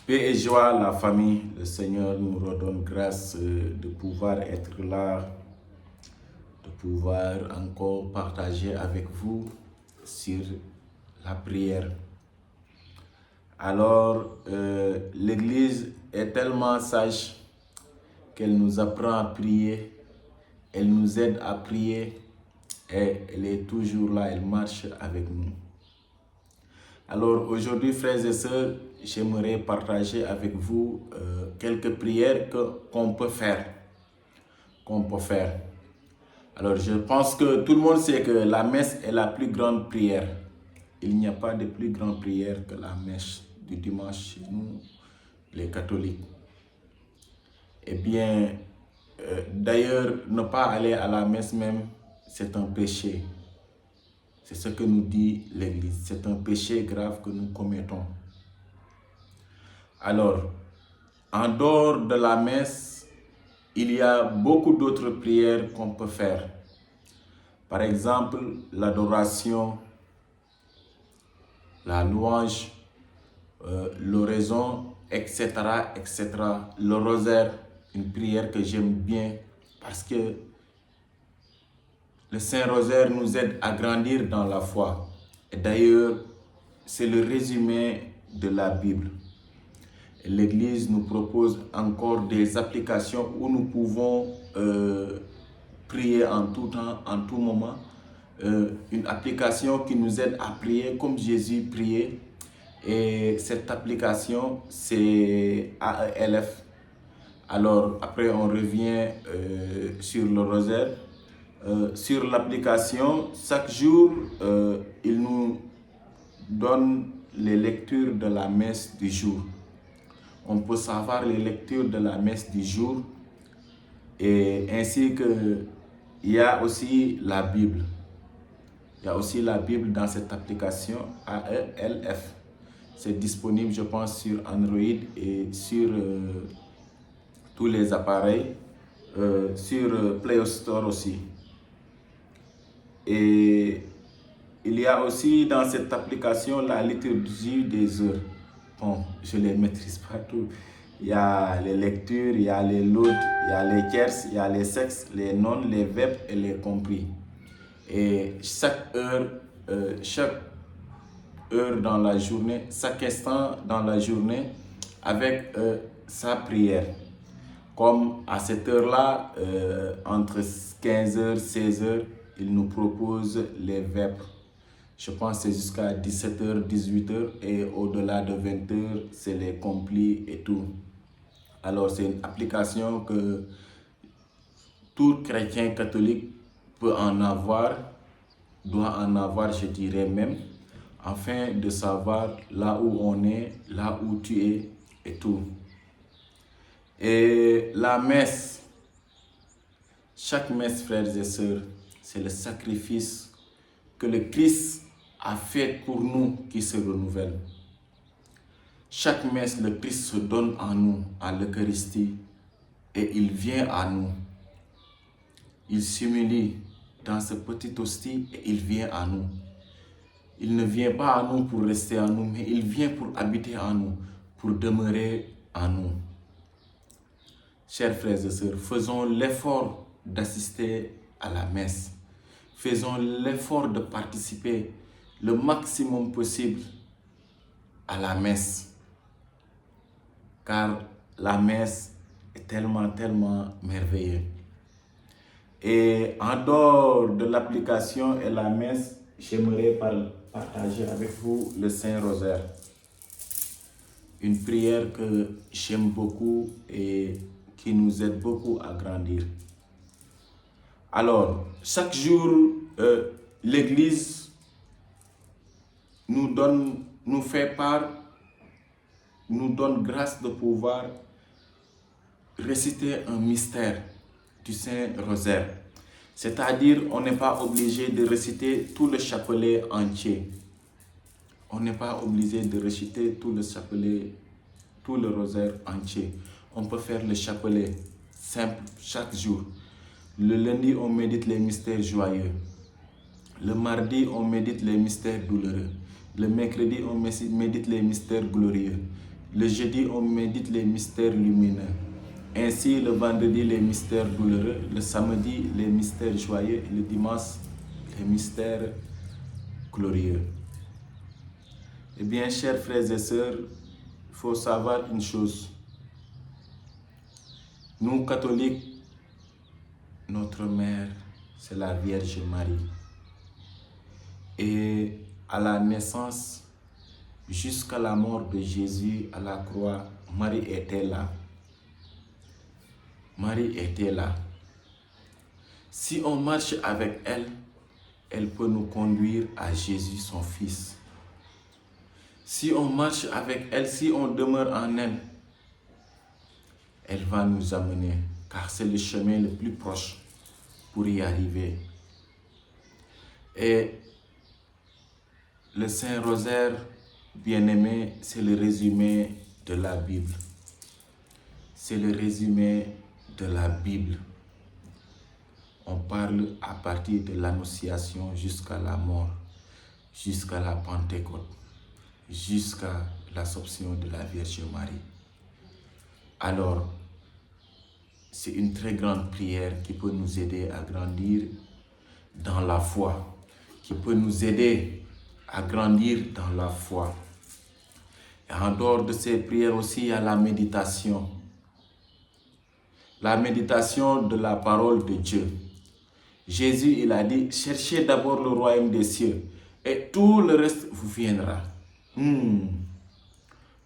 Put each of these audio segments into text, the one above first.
Paix et joie, la famille, le Seigneur nous redonne grâce de pouvoir être là, de pouvoir encore partager avec vous sur la prière. Alors, l'Église est tellement sage qu'elle nous apprend à prier, elle nous aide à prier et elle est toujours là, elle marche avec nous. Alors aujourd'hui, frères et sœurs, j'aimerais partager avec vous quelques prières qu'on peut faire. Alors je pense que tout le monde sait que la messe est la plus grande prière. Il n'y a pas de plus grande prière que la messe du dimanche chez nous, les catholiques. Eh bien, d'ailleurs, ne pas aller à la messe même, c'est un péché. C'est ce que nous dit l'Église. C'est un péché grave que nous commettons. Alors, en dehors de la messe, il y a beaucoup d'autres prières qu'on peut faire. Par exemple, l'adoration, la louange, l'oraison, etc., etc. Le rosaire, une prière que j'aime bien parce que le Saint-Rosaire nous aide à grandir dans la foi. Et d'ailleurs, c'est le résumé de la Bible. L'Église nous propose encore des applications où nous pouvons prier en tout temps, en tout moment. Une application qui nous aide à prier comme Jésus priait. Et cette application, c'est AELF. Alors, après, on revient sur le rosaire. Sur l'application, chaque jour, il nous donne les lectures de la messe du jour. On peut savoir les lectures de la messe du jour et ainsi que il y a aussi la Bible. Il y a aussi la Bible dans cette application AELF. C'est disponible, je pense, sur Android et sur tous les appareils, sur Play Store aussi. Et il y a aussi dans cette application la liturgie des heures. Bon, je ne les maîtrise pas tous. Il y a les lectures, il y a les laudes, il y a les tierces, il y a les sexes, les nonnes, les vêpres et les compris. Et chaque heure dans la journée, chaque instant dans la journée, avec sa prière. Comme à cette heure-là, entre 15h et 16h, il nous propose les vêpres. Je pense que c'est jusqu'à 17h, 18h et au-delà de 20h, c'est les complis et tout. Alors c'est une application que tout chrétien catholique peut en avoir, doit en avoir, je dirais même, afin de savoir là où on est, là où tu es et tout. Et la messe, chaque messe, frères et sœurs, c'est le sacrifice que le Christ a fait pour nous qui se renouvelle. Chaque messe, le Christ se donne en nous, à l'Eucharistie, et il vient à nous. Il s'humilie dans ce petit hostie et il vient à nous. Il ne vient pas à nous pour rester en nous, mais il vient pour habiter en nous, pour demeurer en nous. Chers frères et sœurs, faisons l'effort d'assister à la messe. Faisons l'effort de participer le maximum possible à la messe. Car la messe est tellement merveilleuse. Et en dehors de l'application et la messe, j'aimerais partager avec vous le Saint-Rosaire. Une prière que j'aime beaucoup et qui nous aide beaucoup à grandir. Alors, chaque jour, l'Église nous donne grâce de pouvoir réciter un mystère du Saint-Rosaire. C'est-à-dire, on n'est pas obligé de réciter tout le chapelet entier. On n'est pas obligé de réciter tout le chapelet, tout le rosaire entier. On peut faire le chapelet simple chaque jour. Le lundi, on médite les mystères joyeux. Le mardi, on médite les mystères douloureux. Le mercredi, on médite les mystères glorieux. Le jeudi, on médite les mystères lumineux. Ainsi, le vendredi, les mystères douloureux. Le samedi, les mystères joyeux. Et le dimanche, les mystères glorieux. Eh bien, chers frères et sœurs, il faut savoir une chose. Nous, catholiques, notre mère, c'est la Vierge Marie. Et à la naissance, jusqu'à la mort de Jésus à la croix, Marie était là. Marie était là. Si on marche avec elle, elle peut nous conduire à Jésus, son Fils. Si on marche avec elle, si on demeure en elle, elle va nous amener, car c'est le chemin le plus proche pour y arriver. Et le Saint-Rosaire, bien-aimé, c'est le résumé de la Bible. C'est le résumé de la Bible. On parle à partir de l'Annonciation jusqu'à la mort, jusqu'à la Pentecôte, jusqu'à l'Assomption de la Vierge Marie. Alors, c'est une très grande prière qui peut nous aider à grandir dans la foi, qui peut nous aider à grandir dans la foi. Et en dehors de ces prières aussi, il y a la méditation. La méditation de la parole de Dieu. Jésus, il a dit, cherchez d'abord le royaume des cieux et tout le reste vous viendra.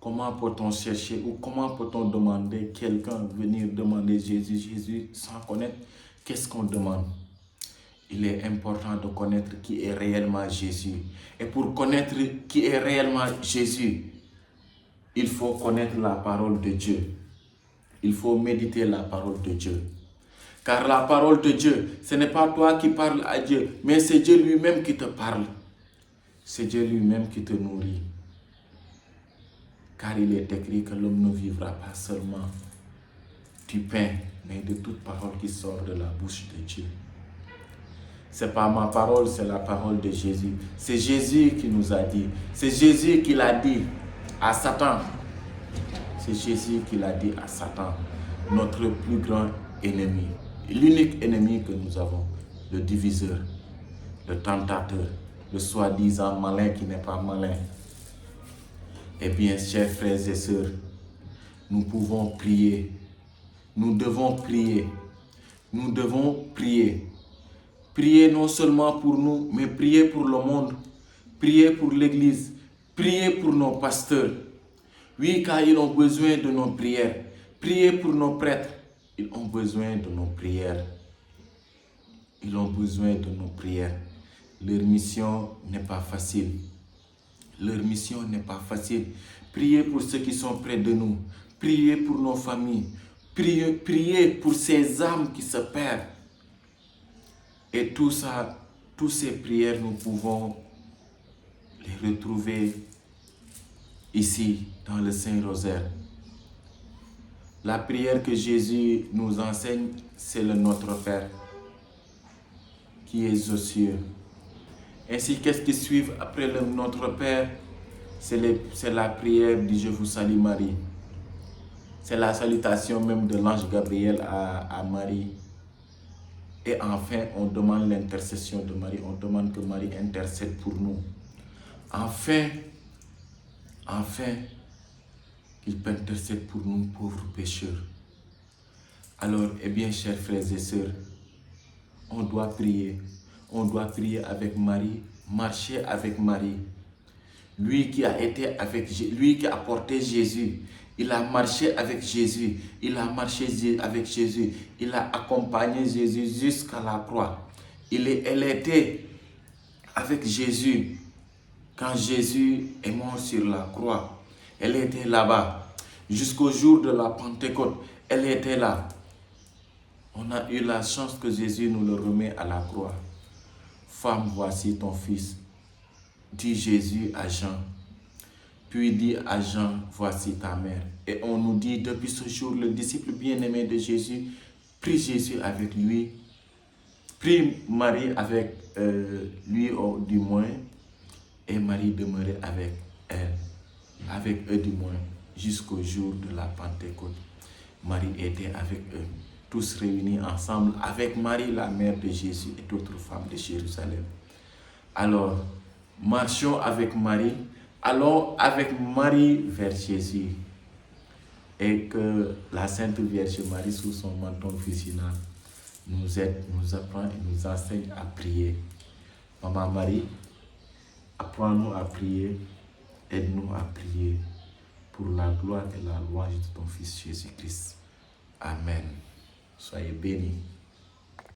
Comment peut-on chercher ou comment peut-on demander quelqu'un venir demander Jésus sans connaître qu'est-ce qu'on demande? Il est important de connaître qui est réellement Jésus. Et pour connaître qui est réellement Jésus, il faut connaître la parole de Dieu. Il faut méditer la parole de Dieu. Car la parole de Dieu, ce n'est pas toi qui parles à Dieu, mais c'est Dieu lui-même qui te parle. C'est Dieu lui-même qui te nourrit. Car il est écrit que l'homme ne vivra pas seulement du pain, mais de toute parole qui sort de la bouche de Dieu. Ce n'est pas ma parole, c'est la parole de Jésus. C'est Jésus qui nous a dit. C'est Jésus qui l'a dit à Satan. C'est Jésus qui l'a dit à Satan, notre plus grand ennemi. L'unique ennemi que nous avons, le diviseur, le tentateur, le soi-disant malin qui n'est pas malin. Eh bien, chers frères et sœurs, nous pouvons prier. Nous devons prier. Nous devons prier. Prier non seulement pour nous, mais prier pour le monde. Prier pour l'Église. Prier pour nos pasteurs. Oui, car ils ont besoin de nos prières. Prier pour nos prêtres. Ils ont besoin de nos prières. Ils ont besoin de nos prières. Leur mission n'est pas facile. Leur mission n'est pas facile. Priez pour ceux qui sont près de nous. Priez pour nos familles. Priez pour ces âmes qui se perdent. Et tout ça, toutes ces prières, nous pouvons les retrouver ici, dans le Saint-Rosaire. La prière que Jésus nous enseigne, c'est le Notre Père, qui est aux cieux. Ainsi, qu'est-ce qui suit après le Notre Père? C'est la prière du Je vous salue Marie. C'est la salutation même de l'ange Gabriel à Marie. Et enfin, on demande l'intercession de Marie. On demande que Marie intercède pour nous. Enfin, qu'il intercède pour nous, pauvres pécheurs. Alors, eh bien, chers frères et sœurs, on doit prier. On doit prier avec Marie, marcher avec Marie. Lui qui a été avec lui qui a porté Jésus, il a marché avec Jésus, il a marché avec Jésus, il a accompagné Jésus jusqu'à la croix. Elle était avec Jésus quand Jésus est mort sur la croix. Elle était là-bas jusqu'au jour de la Pentecôte. Elle était là. On a eu la chance que Jésus nous le remet à la croix. Femme, voici ton fils, dit Jésus à Jean. Puis dit à Jean, voici ta mère. Et on nous dit, depuis ce jour, le disciple bien-aimé de Jésus prie Jésus avec lui, prie Marie avec lui du moins, et Marie demeurait avec elle, avec eux du moins. jusqu'au jour de la Pentecôte. Marie était avec eux, tous réunis ensemble, avec Marie, la mère de Jésus, et d'autres femmes de Jérusalem. Alors, marchons avec Marie, allons avec Marie vers Jésus, et que la Sainte Vierge Marie, sous son menton viginal, nous aide, nous apprend et nous enseigne à prier. Maman Marie, apprends-nous à prier, aide-nous à prier pour la gloire et la louange de ton Fils Jésus-Christ. Amen. Soyez bénis.